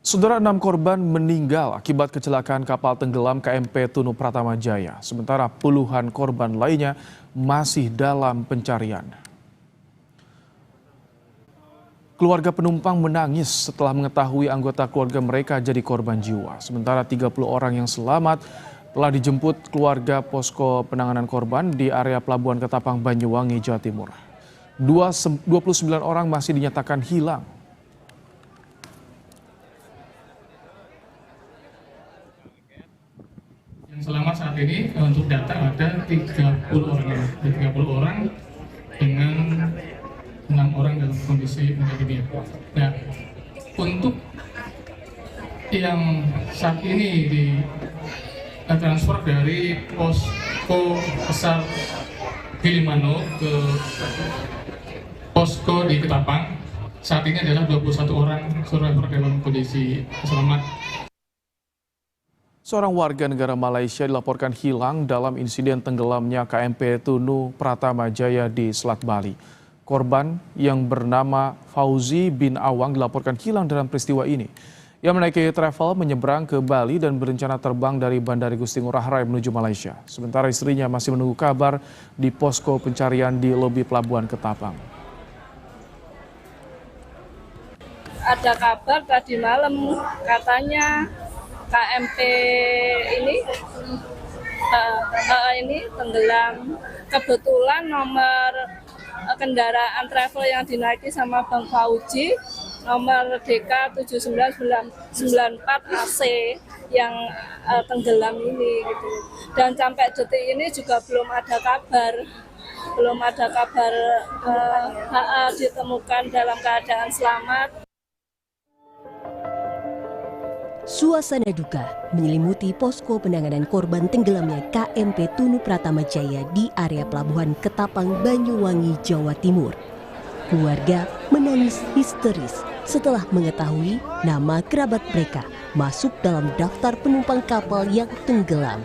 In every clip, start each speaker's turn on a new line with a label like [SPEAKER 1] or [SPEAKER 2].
[SPEAKER 1] Saudara, 6 korban meninggal akibat kecelakaan kapal tenggelam KMP Tunu Pratama Jaya. Sementara puluhan korban lainnya masih dalam pencarian. Keluarga penumpang menangis setelah mengetahui anggota keluarga mereka jadi korban jiwa. Sementara 30 orang yang selamat telah dijemput keluarga posko penanganan korban di area Pelabuhan Ketapang, Banyuwangi, Jawa Timur. 29 orang masih dinyatakan hilang.
[SPEAKER 2] Yang selamat saat ini untuk data ada 30 orang, 30 orang dengan 6 orang dalam kondisi meninggal dunia. Nah, untuk yang saat ini di transfer dari posko besar Gilimanuk ke posko di Ketapang, saat ini adalah 21 orang survivor dalam kondisi selamat.
[SPEAKER 1] Seorang warga negara Malaysia dilaporkan hilang dalam insiden tenggelamnya KMP Tunu Pratama Jaya di Selat Bali. Korban yang bernama Fauzi bin Awang dilaporkan hilang dalam peristiwa ini. Ia menaiki travel menyeberang ke Bali dan berencana terbang dari Bandara Igusti Ngurah Rai menuju Malaysia. Sementara istrinya masih menunggu kabar di posko pencarian di lobi Pelabuhan Ketapang.
[SPEAKER 3] Ada kabar tadi malam katanya KMP ini tenggelam. Kebetulan nomor kendaraan travel yang dinaiki sama Bang Fauzi nomor DK 7994 AC yang tenggelam ini gitu. Dan sampai detik ini juga belum ada kabar ditemukan dalam keadaan selamat.
[SPEAKER 4] Suasana duka menyelimuti posko penanganan korban tenggelamnya KMP Tunu Pratama Jaya di area Pelabuhan Ketapang, Banyuwangi, Jawa Timur. Keluarga menangis histeris setelah mengetahui nama kerabat mereka masuk dalam daftar penumpang kapal yang tenggelam.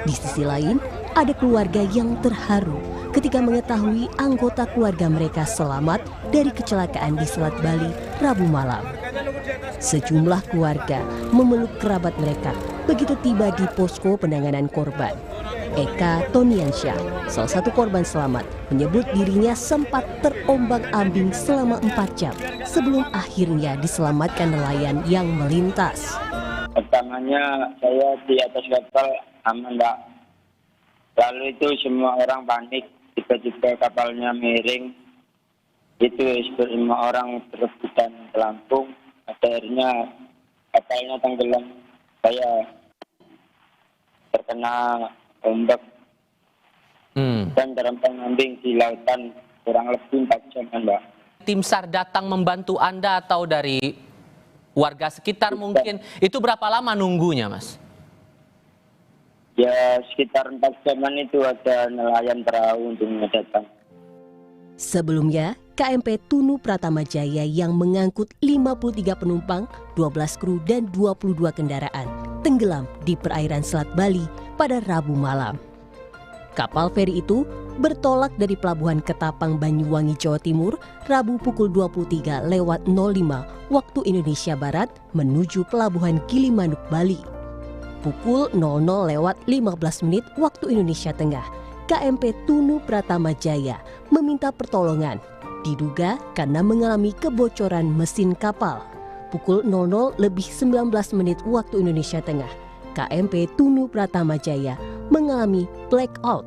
[SPEAKER 4] Di sisi lain, ada keluarga yang terharu ketika mengetahui anggota keluarga mereka selamat dari kecelakaan di Selat Bali Rabu malam. Sejumlah keluarga memeluk kerabat mereka begitu tiba di posko penanganan korban. Eka Toniansyah, salah satu korban selamat, menyebut dirinya sempat terombang-ambing selama 4 jam sebelum akhirnya diselamatkan nelayan yang melintas.
[SPEAKER 5] Pertamanya saya di atas kapal aman, Mbak. Lalu itu semua orang panik, tiba-tiba kapalnya miring. Itu semua orang berebutan pelampung. Akhirnya kapalnya tenggelam. Saya terkena ombak dan terombang-ambing di lautan kurang lebih 4 jam, Mbak.
[SPEAKER 6] Tim SAR datang membantu Anda atau dari warga sekitar mungkin? Itu berapa lama nunggunya, Mas?
[SPEAKER 5] Ya sekitar 4 jaman itu ada nelayan perahu untuk datang.
[SPEAKER 4] Sebelumnya, KMP Tunu Pratama Jaya yang mengangkut 53 penumpang, 12 kru dan 22 kendaraan tenggelam di perairan Selat Bali pada Rabu malam. Kapal feri itu bertolak dari Pelabuhan Ketapang, Banyuwangi, Jawa Timur Rabu pukul 23:05 waktu Indonesia Barat menuju Pelabuhan Gilimanuk, Bali. Pukul 00:15 waktu Indonesia Tengah, KMP Tunu Pratama Jaya meminta pertolongan, diduga karena mengalami kebocoran mesin kapal. Pukul 00:19 waktu Indonesia Tengah, KMP Tunu Pratama Jaya mengalami blackout.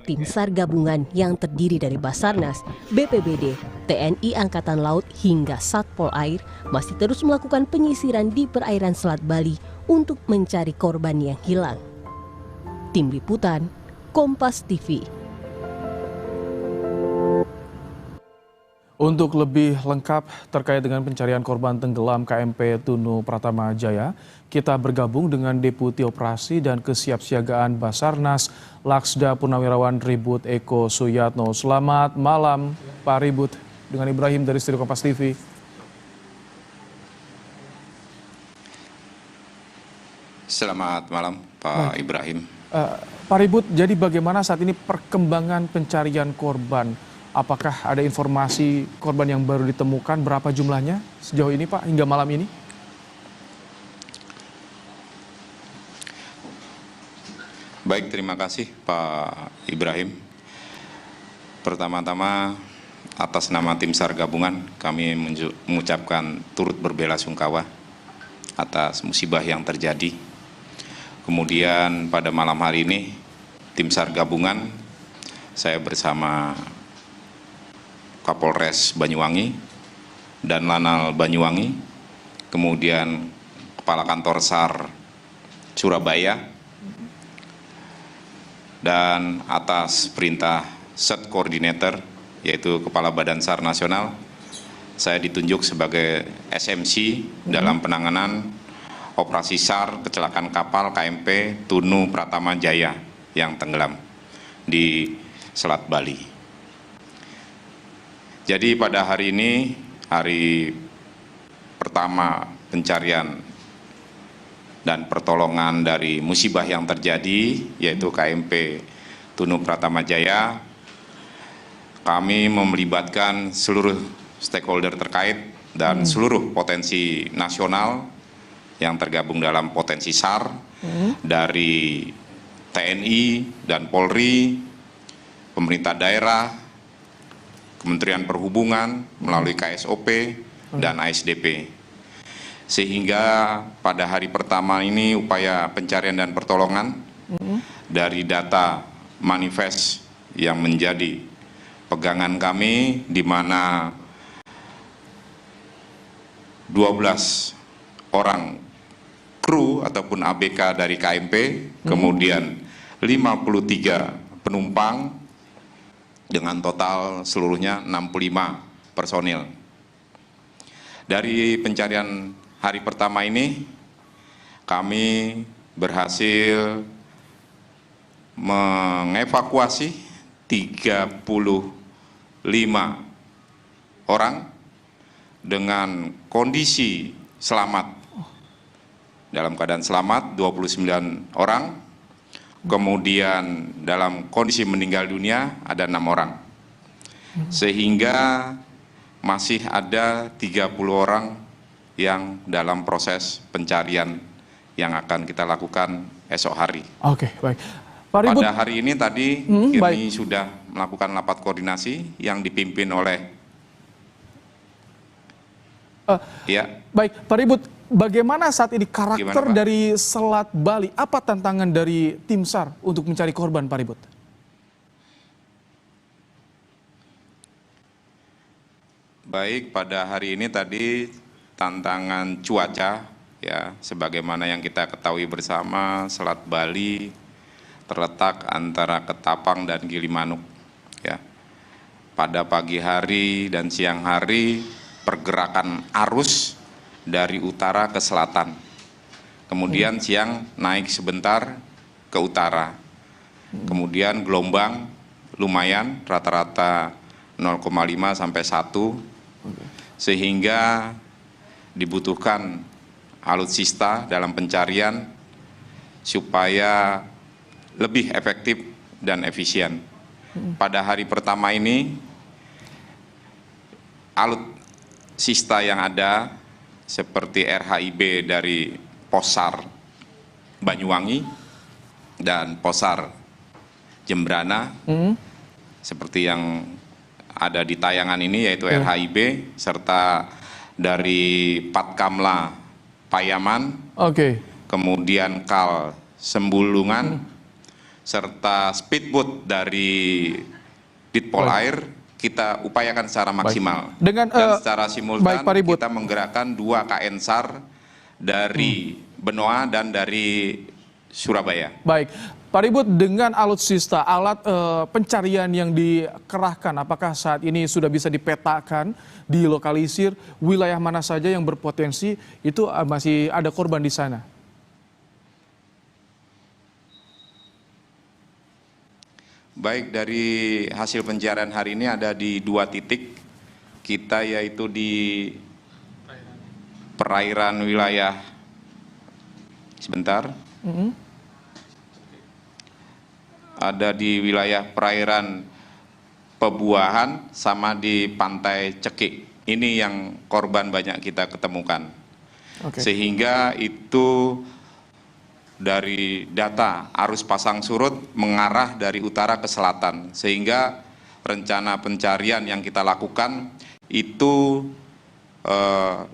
[SPEAKER 4] Tim SAR gabungan yang terdiri dari Basarnas, BPBD, TNI Angkatan Laut hingga Satpol Air masih terus melakukan penyisiran di perairan Selat Bali untuk mencari korban yang hilang. Tim Liputan, Kompas TV.
[SPEAKER 1] Untuk lebih lengkap terkait dengan pencarian korban tenggelam KMP Tunu Pratama Jaya, kita bergabung dengan Deputi Operasi dan Kesiapsiagaan Basarnas Laksda Purnawirawan Ribut Eko Suyatno. Selamat malam Pak Ribut, dengan Ibrahim dari Studio Kompas TV.
[SPEAKER 7] Selamat malam Pak Ibrahim.
[SPEAKER 1] Pak Ribut, jadi bagaimana saat ini perkembangan pencarian korban? Apakah ada informasi korban yang baru ditemukan? Berapa jumlahnya sejauh ini Pak hingga malam ini?
[SPEAKER 7] Baik, terima kasih Pak Ibrahim. Pertama-tama atas nama tim SAR gabungan kami mengucapkan turut berbelasungkawa atas musibah yang terjadi. Kemudian pada malam hari ini tim SAR gabungan saya bersama Kapolres Banyuwangi dan Lanal Banyuwangi, kemudian Kepala Kantor SAR Surabaya, dan atas perintah Set Coordinator, yaitu Kepala Badan SAR Nasional, saya ditunjuk sebagai SMC dalam penanganan operasi SAR kecelakaan kapal KMP Tunu Pratama Jaya yang tenggelam di Selat Bali. Jadi pada hari ini, hari pertama pencarian dan pertolongan dari musibah yang terjadi, yaitu KMP Tunu Pratama Jaya, kami melibatkan seluruh stakeholder terkait dan seluruh potensi nasional yang tergabung dalam potensi SAR, dari TNI dan Polri, pemerintah daerah, Kementerian Perhubungan melalui KSOP dan ASDP. Sehingga pada hari pertama ini upaya pencarian dan pertolongan dari data manifest yang menjadi pegangan kami, di mana 12 orang kru ataupun ABK dari KMP, kemudian 53 penumpang dengan total seluruhnya 65 personil. Dari pencarian hari pertama ini, kami berhasil mengevakuasi 35 orang dengan kondisi selamat. Dalam keadaan selamat 29 orang, kemudian dalam kondisi meninggal dunia ada 6 orang. Sehingga masih ada 30 orang yang dalam proses pencarian yang akan kita lakukan esok hari.
[SPEAKER 1] Oke, baik. Pak Ribut,
[SPEAKER 7] pada hari ini tadi kami sudah melakukan rapat koordinasi yang dipimpin oleh
[SPEAKER 1] baik, Pak Ribut, bagaimana saat ini karakter dari Selat Bali? Apa tantangan dari tim SAR untuk mencari korban, Pak Ribut?
[SPEAKER 7] Baik, pada hari ini tadi tantangan cuaca, ya, sebagaimana yang kita ketahui bersama, Selat Bali terletak antara Ketapang dan Gilimanuk, ya. Pada pagi hari dan siang hari pergerakan arus dari utara ke selatan, kemudian siang naik sebentar ke utara, kemudian gelombang lumayan rata-rata 0,5 sampai 1, sehingga dibutuhkan alutsista dalam pencarian supaya lebih efektif dan efisien. Pada hari pertama ini, alutsista yang ada seperti RHIB dari Posar Banyuwangi dan Posar Jembrana, seperti yang ada di tayangan ini, yaitu RHIB, serta dari Patkamla Payaman, kemudian Kal Sembulungan, serta speedboat dari Ditpol Air, kita upayakan secara maksimal. Dan secara simultan kita menggerakkan 2 KN SAR dari Benoa dan dari Surabaya.
[SPEAKER 1] Baik, Pak Ribut, dengan alutsista, alat pencarian yang dikerahkan, apakah saat ini sudah bisa dipetakan, dilokalisir wilayah mana saja yang berpotensi itu masih ada korban di sana?
[SPEAKER 7] Baik, dari hasil pencarian hari ini ada di 2 titik kita, yaitu di perairan wilayah ada di wilayah perairan Pebuahan sama di Pantai Cekik. Ini yang korban banyak kita ketemukan. Sehingga itu dari data arus pasang surut mengarah dari utara ke selatan, sehingga rencana pencarian yang kita lakukan itu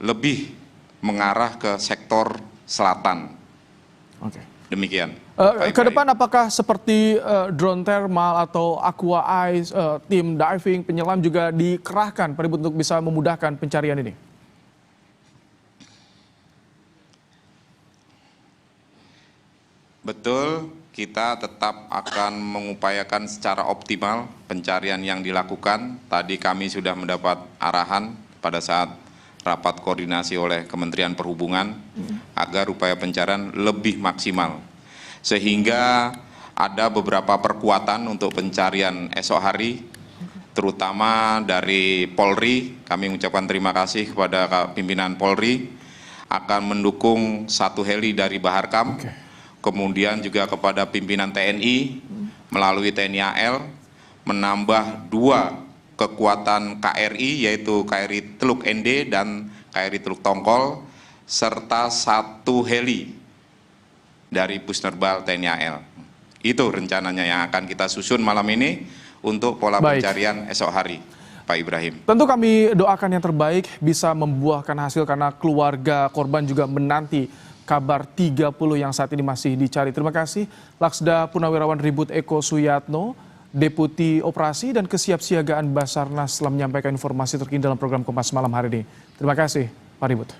[SPEAKER 7] lebih mengarah ke sektor selatan.
[SPEAKER 1] Oke.
[SPEAKER 7] Demikian.
[SPEAKER 1] Ke depan apakah seperti drone thermal atau aqua ice, tim diving, penyelam juga dikerahkan Pak Ribut untuk bisa memudahkan pencarian ini?
[SPEAKER 7] Betul, kita tetap akan mengupayakan secara optimal pencarian yang dilakukan. Tadi kami sudah mendapat arahan pada saat rapat koordinasi oleh Kementerian Perhubungan agar upaya pencarian lebih maksimal. Sehingga ada beberapa perkuatan untuk pencarian esok hari, terutama dari Polri. Kami mengucapkan terima kasih kepada pimpinan Polri akan mendukung 1 heli dari Baharkam. Kemudian juga kepada pimpinan TNI melalui TNI AL menambah 2 kekuatan KRI, yaitu KRI Teluk ND dan KRI Teluk Tongkol, serta 1 heli dari Pusnerbal TNI AL. Itu rencananya yang akan kita susun malam ini untuk pola pencarian esok hari, Pak Ibrahim.
[SPEAKER 1] Tentu kami doakan yang terbaik bisa membuahkan hasil karena keluarga korban juga menanti kabar 30 yang saat ini masih dicari. Terima kasih Laksda Purnawirawan Ribut Eko Suyatno, Deputi Operasi dan Kesiapsiagaan Basarnas telah menyampaikan informasi terkini dalam program Kompas Malam hari ini. Terima kasih Pak Ribut.